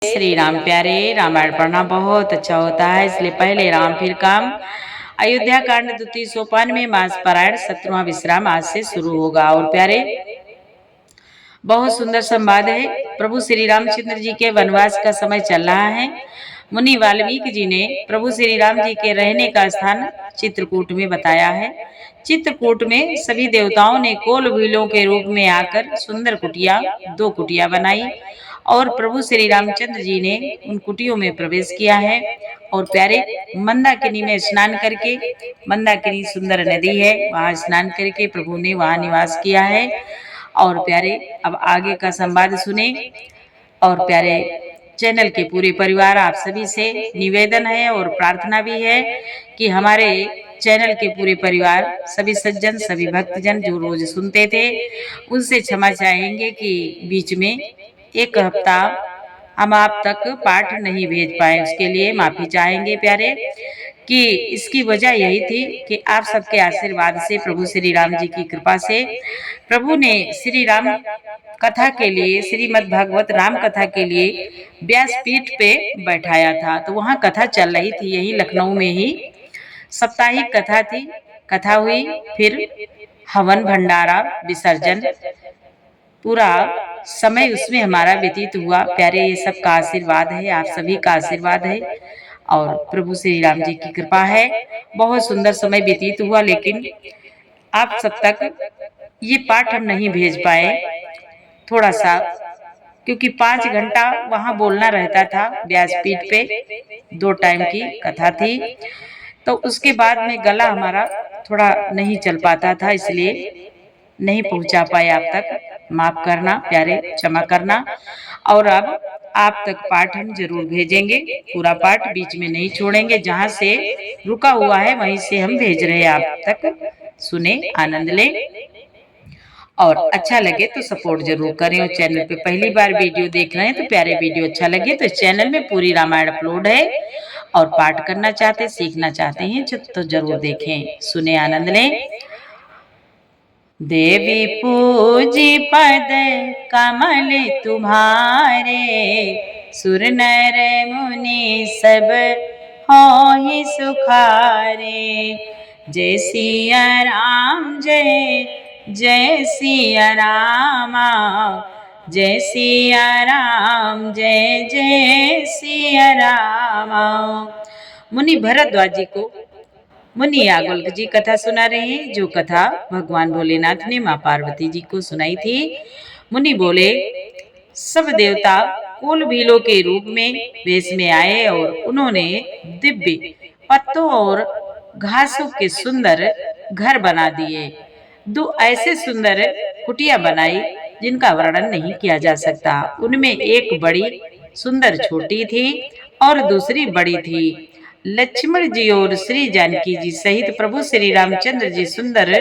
श्री राम प्यारे, रामायण पढ़ना बहुत अच्छा होता है, इसलिए पहले राम फिर काम। अयोध्या कांड द्वितीय सोपान में मास पारायण 17वां विश्राम आज से शुरू होगा। और प्यारे, बहुत सुंदर संवाद है। प्रभु श्री रामचंद्र जी के वनवास का समय चल रहा है। मुनि वाल्मीकि जी ने प्रभु श्री राम जी के रहने का स्थान चित्रकूट में बताया है। चित्रकूट में सभी देवताओं ने कोल व्हीलों के रूप में आकर सुंदर कुटिया, 2 कुटिया बनाई और प्रभु श्री रामचंद्र जी ने उन कुटियों में प्रवेश किया है। और प्यारे, मंदाकिनी में स्नान करके, मंदाकिनी सुंदर नदी है, वहां स्नान करके प्रभु ने वहां निवास किया है। और प्यारे, अब आगे का संवाद सुने। और प्यारे, चैनल के पूरे परिवार, आप सभी से निवेदन है और प्रार्थना भी है कि हमारे चैनल के पूरे परिवार, सभी सज्जन, सभी भक्तजन जो रोज सुनते थे, उनसे क्षमा चाहेंगे कि बीच में एक हफ्ता हम आप तक पाठ नहीं भेज पाए, उसके लिए माफी चाहेंगे प्यारे। कि इसकी वजह यही थी कि आप सबके आशीर्वाद से, प्रभु श्री राम जी की कृपा से, प्रभु ने श्री राम कथा के लिए, श्रीमद् भागवत राम कथा के लिए व्यासपीठ पे बैठाया था। तो वहाँ कथा चल रही थी, यही लखनऊ में ही साप्ताहिक कथा थी। कथा हुई, फिर हवन, भंडारा, विसर्जन, पूरा समय उसमें हमारा व्यतीत हुआ। प्यारे, ये सब का आशीर्वाद है, आप सभी का आशीर्वाद है और प्रभु श्री राम जी की कृपा है। बहुत सुंदर समय व्यतीत हुआ, लेकिन आप सब तक ये पाठ हम नहीं भेज पाए, थोड़ा सा, क्योंकि 5 घंटा वहां बोलना रहता था व्यासपीठ पे, 2 टाइम की कथा थी। तो उसके बाद में गला हमारा थोड़ा नहीं चल पाता था, इसलिए नहीं पहुंचा पाए आप तक। माफ करना प्यारे, क्षमा करना। और अब आप तक पाठ हम जरूर भेजेंगे, पूरा पाठ बीच में नहीं छोड़ेंगे। जहां से रुका हुआ है वहीं से हम भेज रहे हैं आप तक। सुने, आनंद लें और अच्छा लगे तो सपोर्ट जरूर करें। और चैनल पे पहली बार वीडियो देख रहे हैं तो प्यारे, वीडियो अच्छा लगे तो चैनल में पूरी रामायण अपलोड है और पाठ करना चाहते, सीखना चाहते हैं तो जरूर देखें। सुने, आनंद लें। देवी पूजी पद कमल तुम्हारे, सुर नर मुनि सब होहि सुखारे। जय सिया राम, जय जय सिया रामा, जय सिया राम, जय जय सिया रामा। मुनि भरद्वाज जी को मुनि याज्ञवल्क्य जी कथा सुना रहे हैं, जो कथा भगवान भोलेनाथ ने माँ पार्वती जी को सुनाई थी। मुनि बोले, सब देवता कोल भीलों के रूप में वेश में आए और उन्होंने दिव्य पत्तों और घासों के सुंदर घर बना दिए। 2 ऐसे सुंदर कुटिया बनाई जिनका वर्णन नहीं किया जा सकता। उनमें एक बड़ी सुंदर छोटी थी और दूसरी बड़ी थी। लक्ष्मण जी और श्री जानकी जी सहित प्रभु श्री रामचंद्र जी सुंदर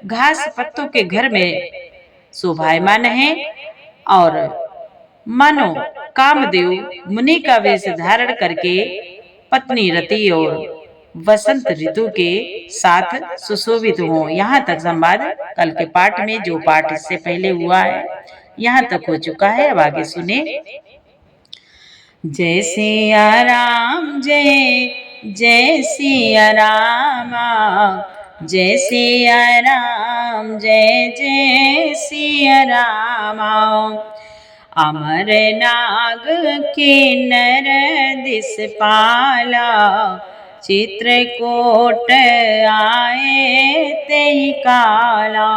घास पत्तों के घर में शोभायमान हैं। और मानो कामदेव मुनि का वेश धारण करके पत्नी रति और वसंत ऋतु के साथ सुशोभित हो। यहाँ तक संवाद कल के पाठ में, जो पाठ इससे पहले हुआ है, यहाँ तक हो चुका है। अब आगे सुने। जय सिया राम, जय जय सिया रामा, जय सिया राम, जय जय सिया रामा। अमर नाग किन्नर दिसपाला, चित्रकूट आए तेहि काला।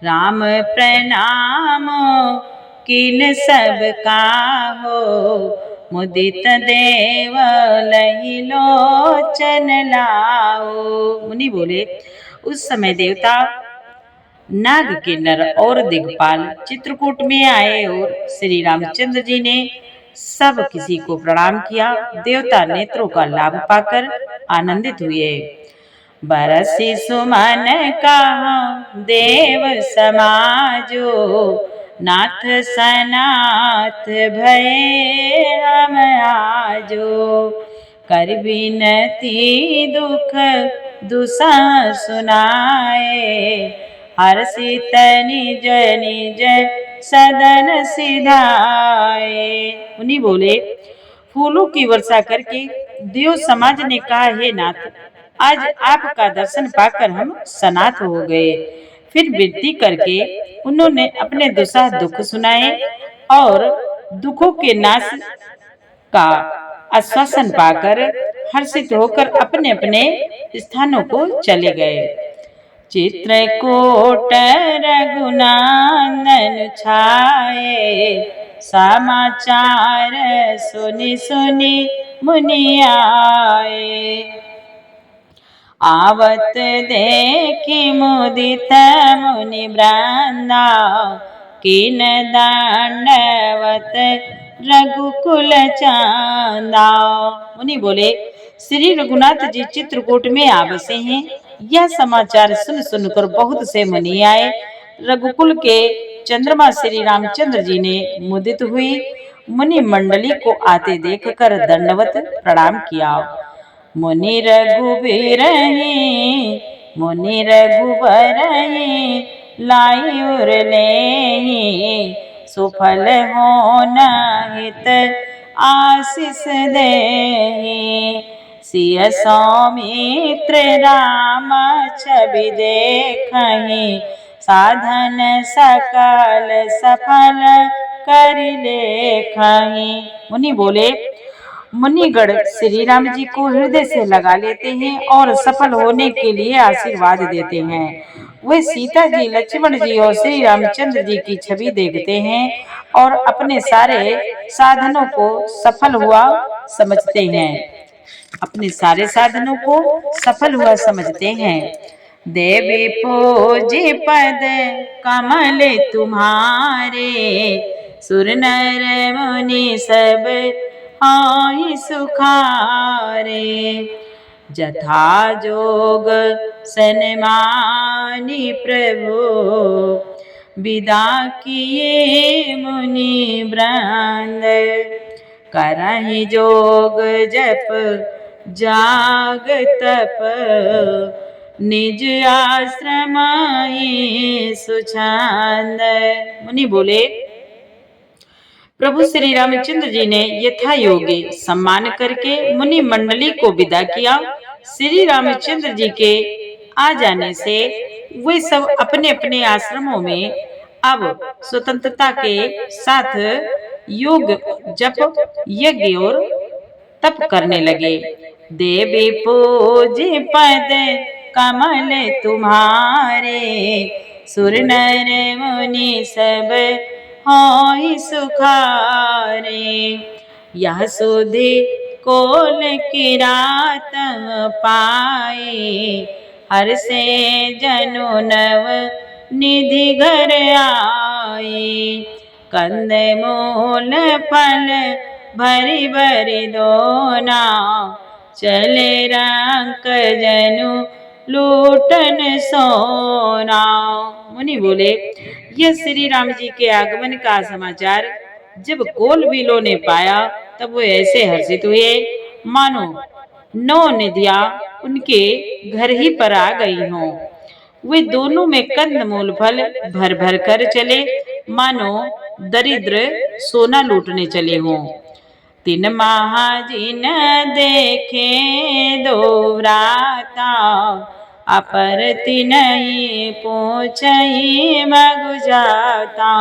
राम प्रणाम किन सब काहो, मुदित देव लहि लोचन लाओ। मुनि बोले, उस समय देवता नाग किन्नर और दिग्पाल चित्रकूट में आए और श्री रामचंद्र जी ने सब किसी को प्रणाम किया। देवता नेत्रों का लाभ पाकर आनंदित हुए। बरसी सुमन कहा देव समाजो, नाथ सनाथ भये हम आजो। कर विनती दुख दुसा सुनाए, हर्षित निज निज सदन सिधाए। मुनि बोले, फूलों की वर्षा करके देव समाज ने कहा, हे नाथ, आज आपका दर्शन पाकर हम सनाथ हो गए। फिर विनती करके उन्होंने अपने दुस्साह दुख सुनाए और दुखों के नाश का आश्वासन पाकर हर्षित होकर अपने अपने स्थानों को चले गए। चित्रकूट रघुनंदन छाए, समाचार सुनि सुनि मुनि आए। आवत देखि मुदित मुनि वृंदा, कीन दंडवत रघुकुल चंदा। मुनि बोले, श्री रघुनाथ जी चित्रकूट में आ बसे हैं। यह समाचार सुन सुनकर बहुत से मुनि आए। रघुकुल के चंद्रमा श्री रामचंद्र जी ने मुदित हुई मुनि मंडली को आते देखकर दंडवत प्रणाम किया। मुनि रघुबीर मुनि रघुबर लाई उर ले, सुफल होना हित आशीष दे। सिय सौमित्र राम छवि देखहि, साधन सकल सफल कर लेखहि। मुनि बोले, मुनिगण श्री राम जी को हृदय से लगा लेते हैं और सफल होने के लिए आशीर्वाद देते हैं। वे सीता जी, लक्ष्मण जी और श्री रामचंद्र जी की छवि देखते हैं और अपने सारे साधनों को सफल हुआ समझते हैं। अपने सारे साधनों को सफल हुआ समझते हैं। देवी पूजी पद कमल तुम्हारे, सुर नर मुनि सब हाँ सुखारे। जथा जोग सन्मानी प्रभु, विदा किए मुनि वृंद। करहि जोग जप जाग तप, निज आश्रम सुछंद। मुनि बोले, प्रभु श्री रामचंद्र जी ने यथा योग्य सम्मान करके मुनि मंडली को विदा किया। श्री रामचंद्र जी के आ जाने से वे सब अपने अपने आश्रमों में अब स्वतंत्रता के साथ योग जप यज्ञ और तप करने लगे। देवी पूजी पद कमल तुम्हारे, सुर नर मुनि सब हाँ सुखारे। यह सुधि कोल की रात पाए, हर से जनु नव निधि घर आए। कंद मूल फल भरी भरी दोना, चले रंक जनु लूटन सोना। मुनि बोले, यह श्री राम जी के आगमन का समाचार जब कोल बिलों ने पाया तब वो ऐसे हर्षित हुए मानो 9 निधियां उनके घर ही पर आ गई हों। वे दोनों में कंद मूल फल भर भर कर चले मानो दरिद्र सोना लूटने चले हों। 3 महाजिन देखे दो व्राता, अपर तिनहि पूछहि मगु जाता।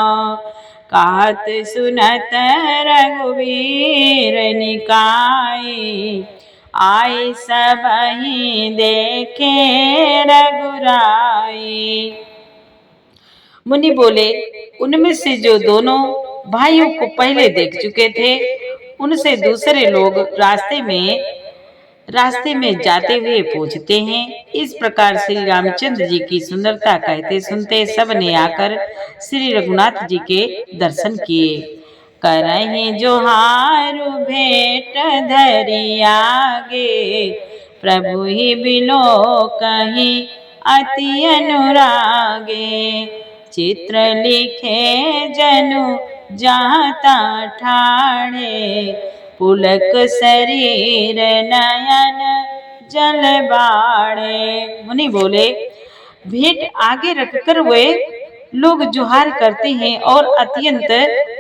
कहत सुनत रघुवीर निकाय, आए सबहि देखे रघुराई। मुनि बोले, उनमें से जो दोनों भाइयों को पहले देख चुके थे उनसे दूसरे लोग रास्ते में जाते हुए पूछते हैं। इस प्रकार श्री रामचंद्र जी की सुंदरता कहते सुनते सब ने आकर श्री रघुनाथ जी के दर्शन किए। करहि जोहारु भेंट धरि आगे, प्रभु ही बिलो कहीं अति अनुरागे। चित्र लिखे जनु जाता ठाणे, पुलक शरीर नयन जल बाड़े। मुनि बोले, भेंट आगे रखकर वे लोग जुहार करते हैं और अत्यंत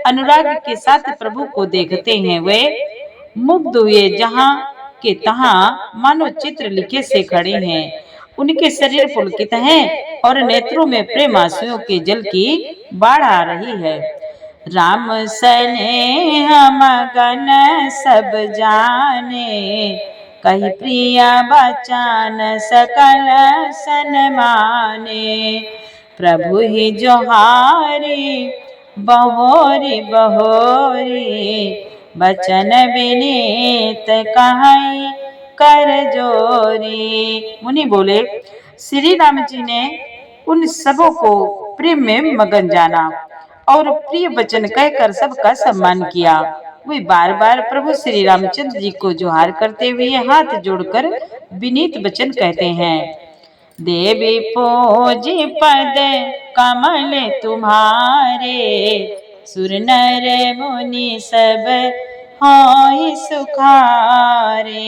अनुराग के साथ प्रभु को देखते हैं। वे मुग्ध हुए जहाँ के तहाँ मानो चित्र लिखे से खड़े हैं। उनके शरीर पुलकित हैं और नेत्रों में प्रेम आंसुओं के जल की बाढ़ आ रही है। राम स्नेह मगन सब जाने, कही प्रिय बचन सकल सन्माने। प्रभु ही जोहारी बहोरी बहोरी, बचन विनीत कहाई कर जोरी। मुनि बोले, श्री राम जी ने उन सबों को प्रेम में मगन जाना और प्रिय वचन कहकर सबका सम्मान किया। वे बार बार प्रभु श्री रामचंद्र जी को जोहार करते हुए हाथ जोड़कर विनीत वचन कहते हैं। देवी पूजी पद कमल तुम्हारे, सुर नर मुनि सब होई सुखारे।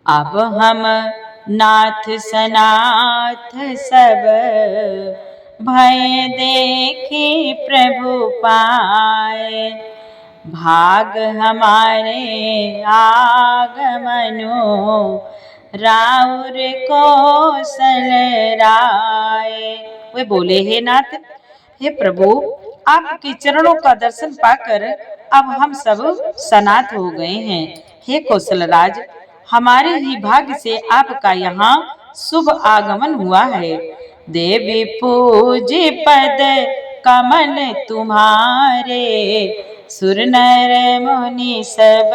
अब हम नाथ सनाथ सब, भय देखी प्रभु पाए। भाग हमारे आगमनो, राउर कौशल राय। वे बोले, हे नाथ, हे प्रभु, आपके चरणों का दर्शन पाकर अब हम सब सनाथ हो गए हैं। हे कौशल राज, हमारे ही भाग्य से आपका यहाँ शुभ आगमन हुआ है। देवी पूजी पद कमल तुम्हारे, सुर नर मुनि सब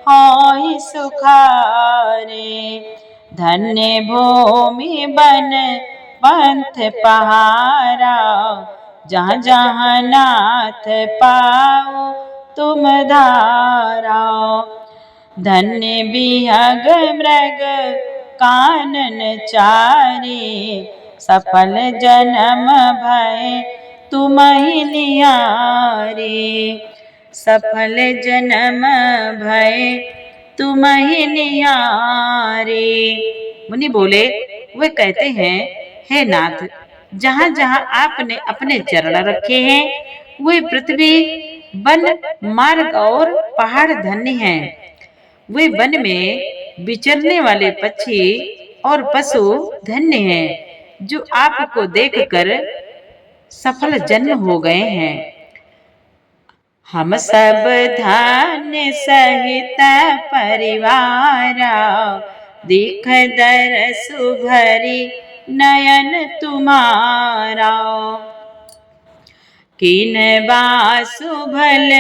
होई सुखारे। धन्य भूमि बन पंथ पहारा, जहाँ जहाँ नाथ पाओ तुम धारा। धन्य बिहग मृग कानन चारी, सफल जन्म भय तुम ही निहारी। सफल जन्म भय तुम ही निहारी। मुनि बोले, वे कहते हैं, हे नाथ, जहाँ जहाँ आपने अपने चरण रखे हैं वे पृथ्वी, वन, मार्ग और पहाड़ धन्य हैं। वे वन में विचरने वाले पक्षी और पशु धन्य हैं, जो आपको देखकर सफल जन्म हो गए हैं। हम सब धन्य सहित परिवारा, दिख दरसु भरी नयन तुम्हारा। किन बासु भल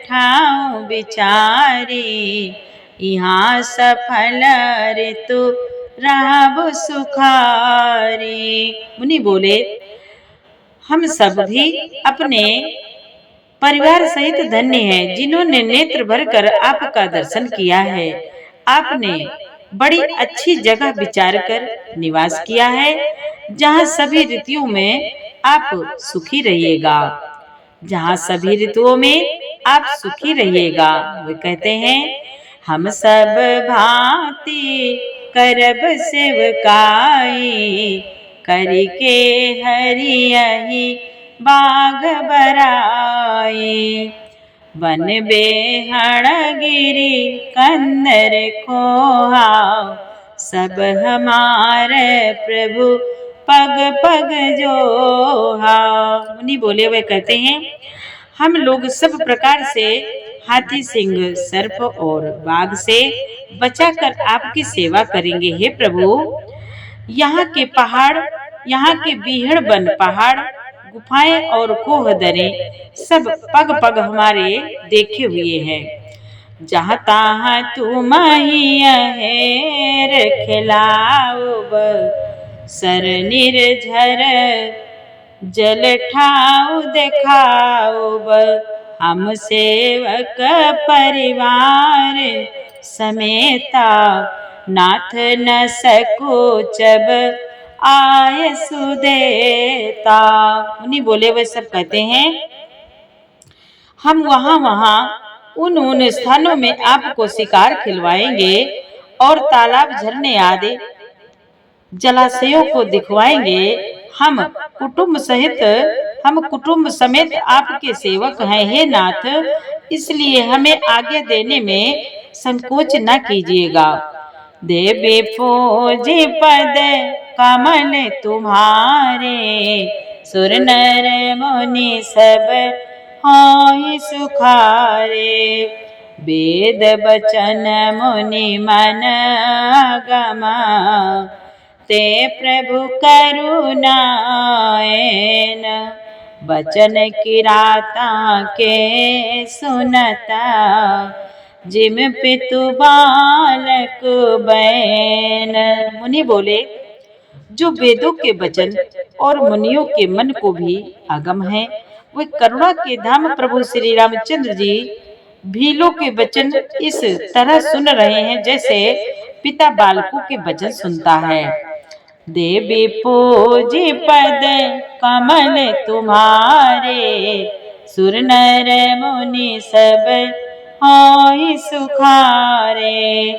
ठाव विचारी, यहाँ सफल ऋतु रहब सुखारी। मुनि बोले, हम सब भी अपने परिवार सहित धन्य हैं, जिन्होंने नेत्र भरकर आपका दर्शन किया है। आपने बड़ी अच्छी जगह विचार कर निवास किया है, जहाँ सभी ऋतुओं में आप सुखी रहिएगा। जहाँ सभी ऋतुओं में आप सुखी रहिएगा। वे कहते हैं, हम सब भांति करब सेवकाई, करके हरियहि बाग बराई। वन बेहड़ गिरी कंदर खोहा, सब हमारे प्रभु पग पग जोहा। मुनि बोले, वे कहते हैं, हम लोग सब प्रकार से हाथी, सिंह, सर्प और बाघ से बचाकर आपकी सेवा करेंगे। हे प्रभु, यहाँ के पहाड़, यहाँ के बीहड़ वन, पहाड़, गुफाएं और कोह दरे सब पग पग हमारे देखे हुए हैं। जहाँ तहाँ तुम ही अहेर खिलाओ, सर निर्झर जल ठाऊ देखाओ। हम सेवक परिवार समेता, नाथ न सको जब आय सुदेता। मुनि बोले, वे सब कहते हैं, हम वहाँ वहाँ उन स्थानों में आपको शिकार खिलवाएंगे और तालाब, झरने आदि जलाशयों को दिखवाएंगे। हम कुटुंब सहित हम कुटुंब समेत आपके सेवक हैं हे नाथ, इसलिए हमें आगे देने में संकोच न कीजिएगा। देवी पूजी पद कमल तुम्हारे, सुर नर मुनि सब होई सुखारे। वेद बचन मुनि मन गमा, ते प्रभु करुणाएन। बचन किराता के सुनता, जिम पितु बालक बैन। मुनि बोले, जो वेदों के वचन और मुनियों के मन को भी आगम है, वे करुणा के धाम प्रभु श्री रामचंद्र जी भीलों के वचन इस तरह सुन रहे हैं जैसे पिता बालकों के वचन सुनता है। देवी पूजी पद कमल तुम्हारे, सुर नर मुनि सब होई सुखारे।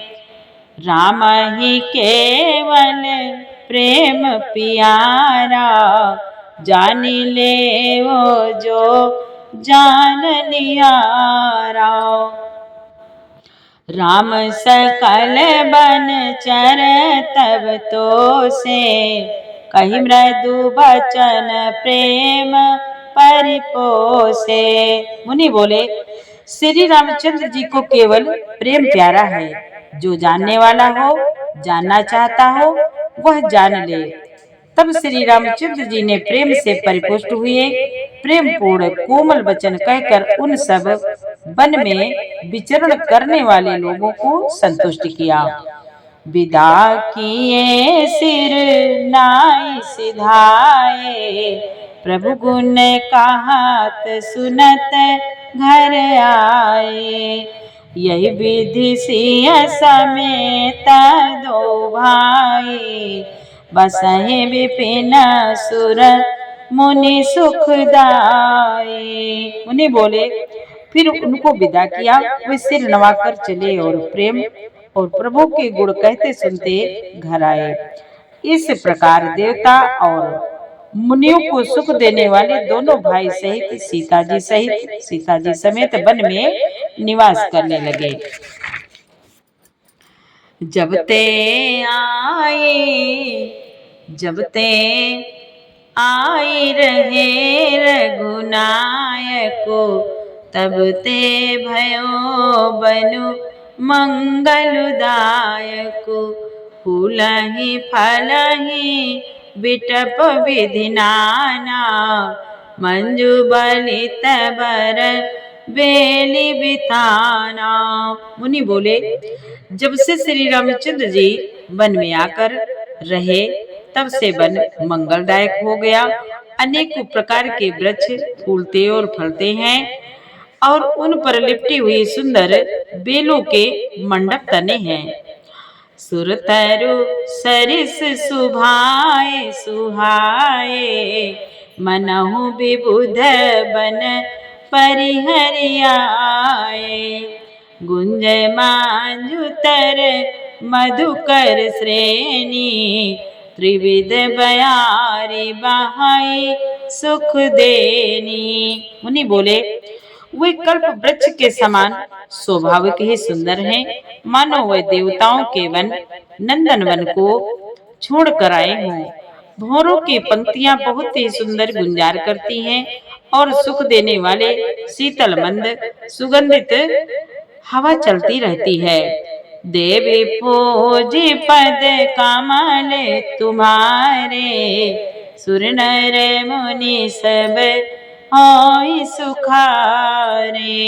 राम ही केवल प्रेम प्यारा, जानी ले वो जो जान निहारा। राम सकल बन चर तब तो से, कही मृदु बचन प्रेम परिपोसे। मुनि बोले, श्री रामचंद्र जी को केवल प्रेम प्यारा है। जो जानने वाला हो, जानना चाहता हो, वह जान ले। तब श्री रामचंद्र जी ने प्रेम से परिपुष्ट हुए, प्रेम पूर्ण कोमल वचन कहकर उन सब वन में विचरण करने वाले लोगों को संतुष्ट किया। विदा किए सिर नाई सिधाए, प्रभु गुण कहत सुनत घर आए। यही विधि सिय समेत दो भाई, बसहि विपिन सुर मुनि सुखदाई। मुनि बोले, फिर उनको विदा किया। वे सिर नवाकर चले और प्रेम और प्रभु के गुण कहते सुनते घर आए। इस प्रकार देवता और मुनियों को सुख देने वाले दोनों भाई सहित सीता जी समेत वन में निवास करने लगे। जब ते आई रहे रघुनायको, तब ते भयो बनु मंगलदायको। फूलहि फलहि बिटप विधि नाना, मंजू बलित बर बेली बिताना। मुनि बोले, जब से श्री रामचंद्र जी वन में आकर रहे, तब से वन मंगलदायक हो गया। अनेकों प्रकार के वृक्ष फूलते और फलते हैं और उन पर लिपटी हुई सुंदर बेलों के मंडप तने हैं। सुरतरु सरिस सुभाए सुहाए, मनहु विबुध बन परिहरियाए। गुंजय मांजुतर मधुकर श्रेणी, त्रिविध बयारी बहाई सुख देनी। मुनि बोले, वे कल्प वृक्ष के समान स्वाभाविक ही सुंदर हैं, मानो वे देवताओं के वन नंदन वन को छोड़ कर आए हों। भौरों की पंक्तियां बहुत ही सुंदर गुंजार करती हैं और सुख देने वाले शीतल मंद सुगंधित हवा चलती रहती है। देवी पूजी पद कमल तुम्हारे, सुर नर मुनि सब होई सुखारे।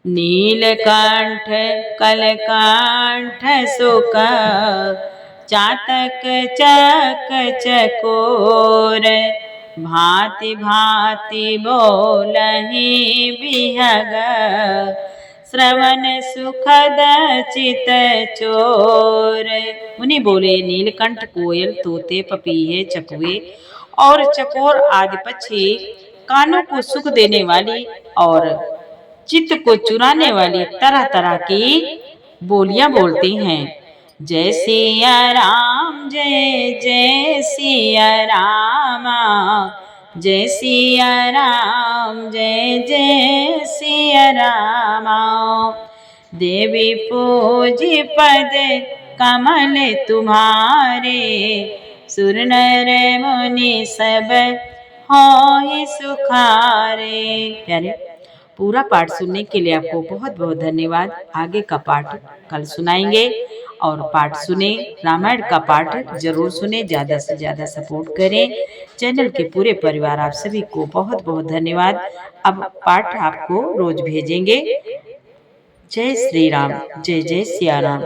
नीलकंठ कलकंठ सुख, चातक चक चकोर। भांति भांति बोलहि बिहग, श्रवण सुखद चित चोर। मुनि बोले, नीलकंठ कोयल तोते पपीहे चकवे और चकोर आदि पक्षी कानों को सुख देने वाली और चित्त को चुराने वाली तरह तरह की बोलियां बोलती हैं। जय सिया राम जय जय सिया रामा, जय सिया राम जय जय सिया रामा। देवी पूजी पद कमल तुम्हारे, सुर नर मुनि सब होय सुखारे। प्यारे, पूरा पाठ सुनने के लिए आपको बहुत बहुत धन्यवाद। आगे का पाठ कल सुनाएंगे और पाठ सुने, रामायण का पाठ जरूर सुने, ज़्यादा से ज़्यादा सपोर्ट करें। चैनल के पूरे परिवार आप सभी को बहुत बहुत धन्यवाद। अब पाठ आपको रोज भेजेंगे। जय श्री राम, जय जय सिया राम।